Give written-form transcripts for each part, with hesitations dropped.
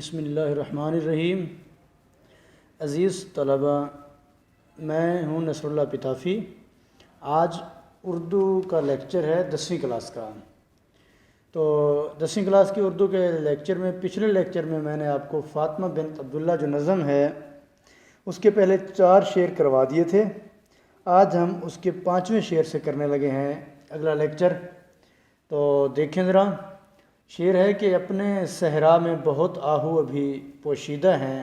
بسم اللہ الرحمن الرحیم۔ عزیز طلبہ، میں ہوں نصر اللہ پتافی۔ آج اردو کا لیکچر ہے 10ویں کلاس کا۔ تو 10ویں کلاس کی اردو کے لیکچر میں پچھلے لیکچر میں نے آپ کو فاطمہ بنت عبداللہ جو نظم ہے اس کے پہلے 4 شعر کروا دیے تھے۔ آج ہم اس کے 5ویں شعر سے کرنے لگے ہیں اگلا لیکچر۔ تو دیکھیں ذرا، شعر ہے کہ اپنے صحرا میں بہت آہو ابھی پوشیدہ ہیں،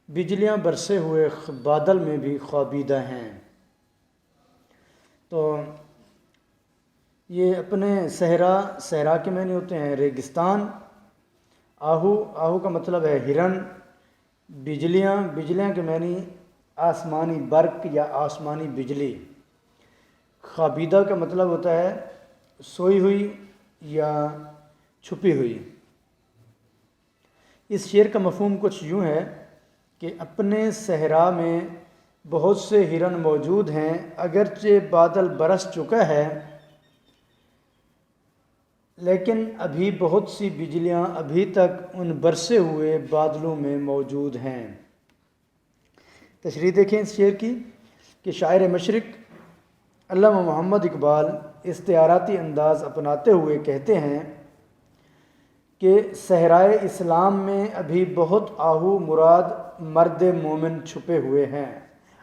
بجلیاں برسے ہوئے بادل میں بھی خوابیدہ ہیں۔ تو یہ اپنے صحرا کے معنی ہوتے ہیں ریگستان، آہو کا مطلب ہے ہرن، بجلیاں کے معنی آسمانی برق یا آسمانی بجلی، خوابیدہ کا مطلب ہوتا ہے سوئی ہوئی یا چھپی ہوئی۔ اس شعر کا مفہوم کچھ یوں ہے کہ اپنے صحرا میں بہت سے ہرن موجود ہیں، اگرچہ بادل برس چکا ہے لیکن ابھی بہت سی بجلیاں ابھی تک ان برسے ہوئے بادلوں میں موجود ہیں۔ تشریح دیکھیں اس شعر کی کہ شاعر مشرق علامہ محمد اقبال استعاراتی انداز اپناتے ہوئے کہتے ہیں کہ صحرائے اسلام میں ابھی بہت آہو مراد مرد مومن چھپے ہوئے ہیں۔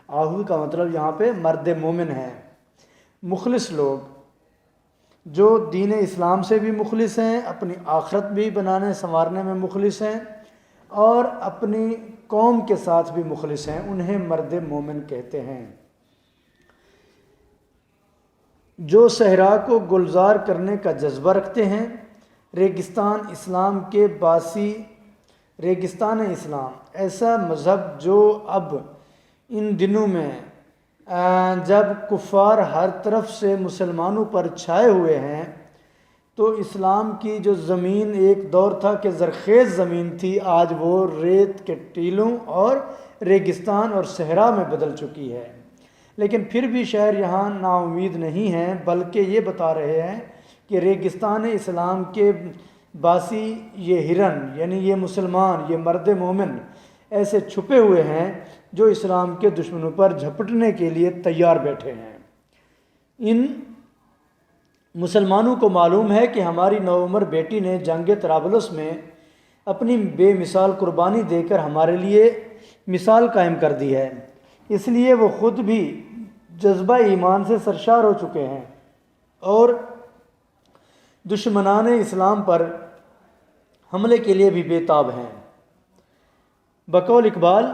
آہو کا مطلب یہاں پہ مرد مومن ہے، مخلص لوگ جو دین اسلام سے بھی مخلص ہیں، اپنی آخرت بھی بنانے سنوارنے میں مخلص ہیں اور اپنی قوم کے ساتھ بھی مخلص ہیں، انہیں مرد مومن کہتے ہیں۔ جو صحرا کو گلزار کرنے کا جذبہ رکھتے ہیں، ریگستان اسلام کے باسی، ریگستان اسلام ایسا مذہب جو اب ان دنوں میں جب کفار ہر طرف سے مسلمانوں پر چھائے ہوئے ہیں، تو اسلام کی جو زمین ایک دور تھا کہ زرخیز زمین تھی، آج وہ ریت کے ٹیلوں اور ریگستان اور صحرا میں بدل چکی ہے۔ لیکن پھر بھی شاعر یہاں نا امید نہیں ہیں، بلکہ یہ بتا رہے ہیں کہ ریگستان اسلام کے باسی یہ ہرن، یعنی یہ مسلمان، یہ مرد مومن ایسے چھپے ہوئے ہیں جو اسلام کے دشمنوں پر جھپٹنے کے لیے تیار بیٹھے ہیں۔ ان مسلمانوں کو معلوم ہے کہ ہماری نوعمر بیٹی نے جنگ طرابلس میں اپنی بے مثال قربانی دے کر ہمارے لیے مثال قائم کر دی ہے، اس لیے وہ خود بھی جذبہ ایمان سے سرشار ہو چکے ہیں اور دشمنان اسلام پر حملے کے لیے بھی بے تاب ہیں۔ بقول اقبال،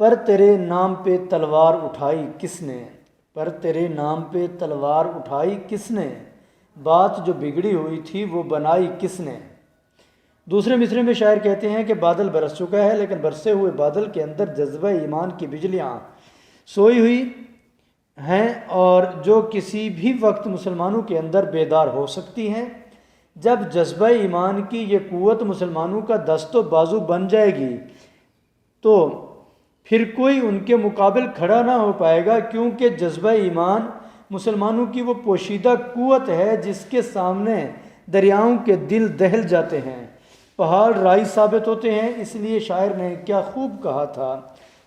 پر تیرے نام پہ تلوار اٹھائی کس نے، پر تیرے نام پہ تلوار اٹھائی کس نے، بات جو بگڑی ہوئی تھی وہ بنائی کس نے۔ دوسرے مصرے میں شاعر کہتے ہیں کہ بادل برس چکا ہے لیکن برسے ہوئے بادل کے اندر جذبہ ایمان کی بجلیاں سوئی ہوئی ہیں اور جو کسی بھی وقت مسلمانوں کے اندر بیدار ہو سکتی ہیں۔ جب جذبہ ایمان کی یہ قوت مسلمانوں کا دست و بازو بن جائے گی تو پھر کوئی ان کے مقابل کھڑا نہ ہو پائے گا، کیونکہ جذبہ ایمان مسلمانوں کی وہ پوشیدہ قوت ہے جس کے سامنے دریاؤں کے دل دہل جاتے ہیں، پہاڑ رائی ثابت ہوتے ہیں۔ اس لیے شاعر نے کیا خوب کہا تھا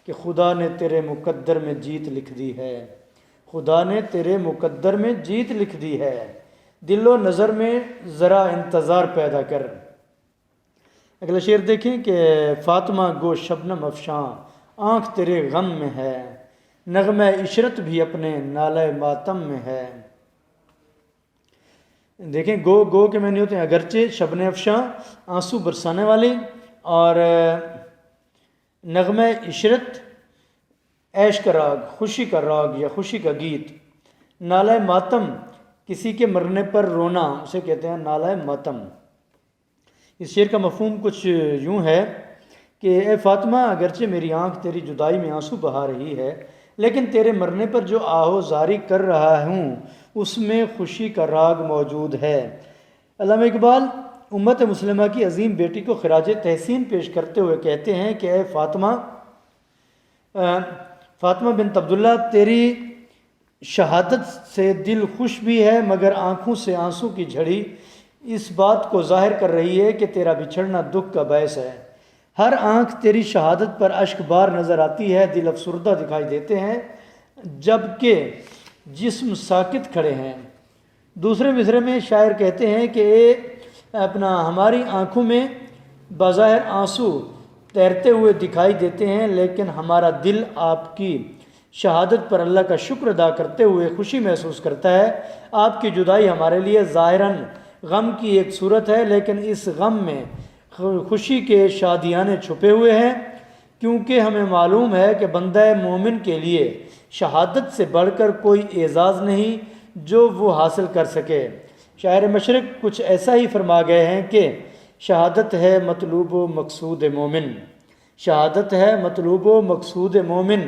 کہ خدا نے تیرے مقدر میں جیت لکھ دی ہے، خدا نے تیرے مقدر میں جیت لکھ دی ہے، دل و نظر میں ذرا انتظار پیدا کر۔ اگلا شعر دیکھیں کہ فاطمہ گو شبنم افشاں آنکھ تیرے غم میں ہے، نغمہ عشرت بھی اپنے نالہ ماتم میں ہے۔ دیکھیں گو کے معنی ہوتے ہیں اگرچہ، شبن افشاں آنسو برسانے والی، اور نغمہ عشرت عیش کا راگ، خوشی کا راگ یا خوشی کا گیت، نالہ ماتم کسی کے مرنے پر رونا، اسے کہتے ہیں نالہ ماتم۔ اس شعر کا مفہوم کچھ یوں ہے کہ اے فاطمہ، اگرچہ میری آنکھ تیری جدائی میں آنسو بہا رہی ہے لیکن تیرے مرنے پر جو آہو زاری کر رہا ہوں اس میں خوشی کا راگ موجود ہے۔ علامہ اقبال امت مسلمہ کی عظیم بیٹی کو خراج تحسین پیش کرتے ہوئے کہتے ہیں کہ اے فاطمہ بنت عبداللہ، تیری شہادت سے دل خوش بھی ہے مگر آنکھوں سے آنسوں کی جھڑی اس بات کو ظاہر کر رہی ہے کہ تیرا بچھڑنا دکھ کا باعث ہے۔ ہر آنکھ تیری شہادت پر اشک بار نظر آتی ہے، دل افسردہ دکھائی دیتے ہیں جبکہ جسم ساکت کھڑے ہیں۔ دوسرے مصرعے میں شاعر کہتے ہیں کہ ہماری آنکھوں میں بظاہر آنسو تیرتے ہوئے دکھائی دیتے ہیں، لیکن ہمارا دل آپ کی شہادت پر اللہ کا شکر ادا کرتے ہوئے خوشی محسوس کرتا ہے۔ آپ کی جدائی ہمارے لیے ظاہراً غم کی ایک صورت ہے، لیکن اس غم میں خوشی کے شادیانے چھپے ہوئے ہیں، کیونکہ ہمیں معلوم ہے کہ بندہ مومن کے لیے شہادت سے بڑھ کر کوئی اعزاز نہیں جو وہ حاصل کر سکے۔ شاعر مشرق کچھ ایسا ہی فرما گئے ہیں کہ شہادت ہے مطلوب و مقصود مومن، شہادت ہے مطلوب و مقصود مومن،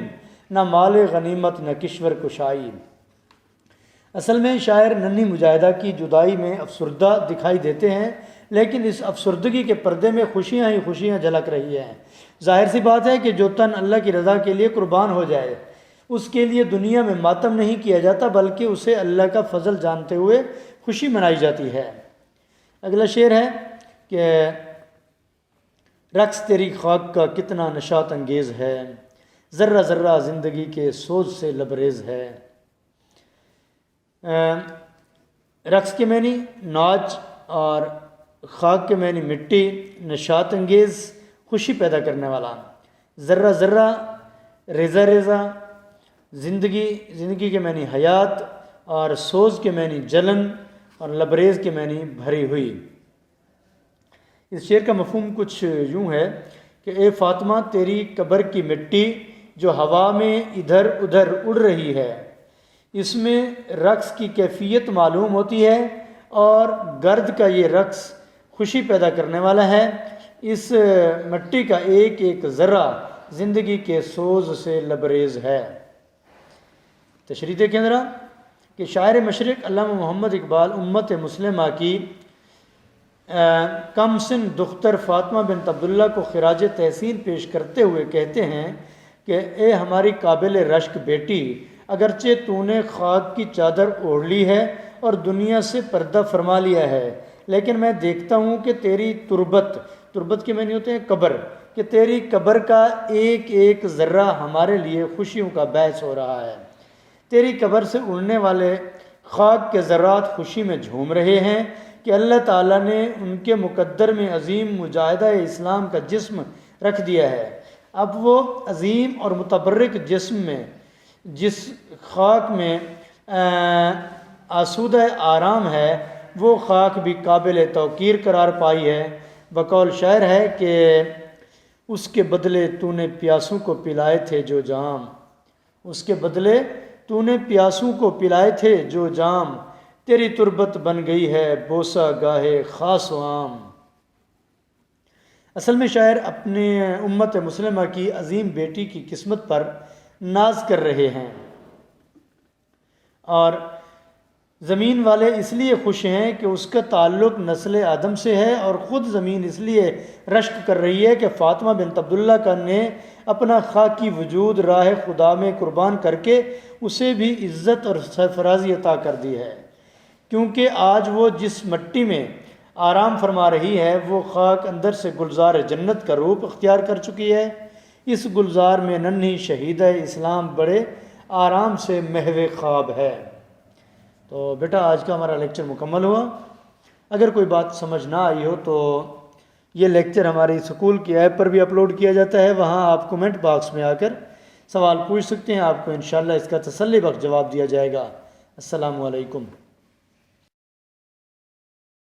نہ مال غنیمت نہ کشور کشائی۔ اصل میں شاعر ننھی مجاہدہ کی جدائی میں افسردہ دکھائی دیتے ہیں، لیکن اس افسردگی کے پردے میں خوشیاں ہی خوشیاں جھلک رہی ہیں۔ ظاہر سی بات ہے کہ جو تن اللہ کی رضا کے لیے قربان ہو جائے اس کے لیے دنیا میں ماتم نہیں کیا جاتا، بلکہ اسے اللہ کا فضل جانتے ہوئے خوشی منائی جاتی ہے۔ اگلا شعر ہے کہ رقص تیری خاک کا کتنا نشاط انگیز ہے، ذرہ ذرہ زندگی کے سوز سے لبریز ہے۔ رقص کے معنی ناچ اور خاک کے معنی مٹی، نشاط انگیز خوشی پیدا کرنے والا، ذرہ ذرہ ریزہ ریزہ، زندگی کے معنی حیات، اور سوز کے معنی جلن، اور لبریز کے معنی بھری ہوئی۔ اس شعر کا مفہوم کچھ یوں ہے کہ اے فاطمہ تیری قبر کی مٹی جو ہوا میں ادھر ادھر اڑ رہی ہے، اس میں رقص کی کیفیت معلوم ہوتی ہے، اور گرد کا یہ رقص خوشی پیدا کرنے والا ہے۔ اس مٹی کا ایک ایک ذرہ زندگی کے سوز سے لبریز ہے۔ تشریح دیکھیں ذرا کہ شاعر مشرق علامہ محمد اقبال امت مسلمہ کی کم سن دختر فاطمہ بنت عبداللہ کو خراج تحسین پیش کرتے ہوئے کہتے ہیں کہ اے ہماری قابل رشک بیٹی، اگرچہ تو نے خاک کی چادر اوڑھ لی ہے اور دنیا سے پردہ فرما لیا ہے، لیکن میں دیکھتا ہوں کہ تیری تربت کے معنی ہوتے ہیں قبر، کہ تیری قبر کا ایک ایک ذرہ ہمارے لیے خوشیوں کا باعث ہو رہا ہے۔ تیری قبر سے اڑنے والے خاک کے ذرات خوشی میں جھوم رہے ہیں کہ اللہ تعالیٰ نے ان کے مقدر میں عظیم مجاہدہ اسلام کا جسم رکھ دیا ہے۔ اب وہ عظیم اور متبرک جسم میں جس خاک میں آسودہ آرام ہے، وہ خاک بھی قابل توقیر قرار پائی ہے۔ بقول شاعر ہے کہ اس کے بدلے تو نے پیاسوں کو پلائے تھے جو جام، اس کے بدلے تو نے پیاسوں کو پلائے تھے جو جام، تیری تربت بن گئی ہے بوسہ گاہے خاص و عام۔ اصل میں شاعر اپنے امت مسلمہ کی عظیم بیٹی کی قسمت پر ناز کر رہے ہیں، اور زمین والے اس لیے خوش ہیں کہ اس کا تعلق نسل آدم سے ہے، اور خود زمین اس لیے رشک کر رہی ہے کہ فاطمہ بنت عبداللہ نے اپنا خاکی وجود راہ خدا میں قربان کر کے اسے بھی عزت اور سرفرازی عطا کر دی ہے، کیونکہ آج وہ جس مٹی میں آرام فرما رہی ہے وہ خاک اندر سے گلزار جنت کا روپ اختیار کر چکی ہے۔ اس گلزار میں ننھی شہیدہ اسلام بڑے آرام سے محو خواب ہے۔ تو بیٹا آج کا ہمارا لیکچر مکمل ہوا۔ اگر کوئی بات سمجھ نہ آئی ہو تو یہ لیکچر ہماری اسکول کی ایپ پر بھی اپلوڈ کیا جاتا ہے، وہاں آپ کومنٹ باکس میں آ کر سوال پوچھ سکتے ہیں، آپ کو انشاءاللہ اس کا تسلی بخش جواب دیا جائے گا۔ السلام علیکم۔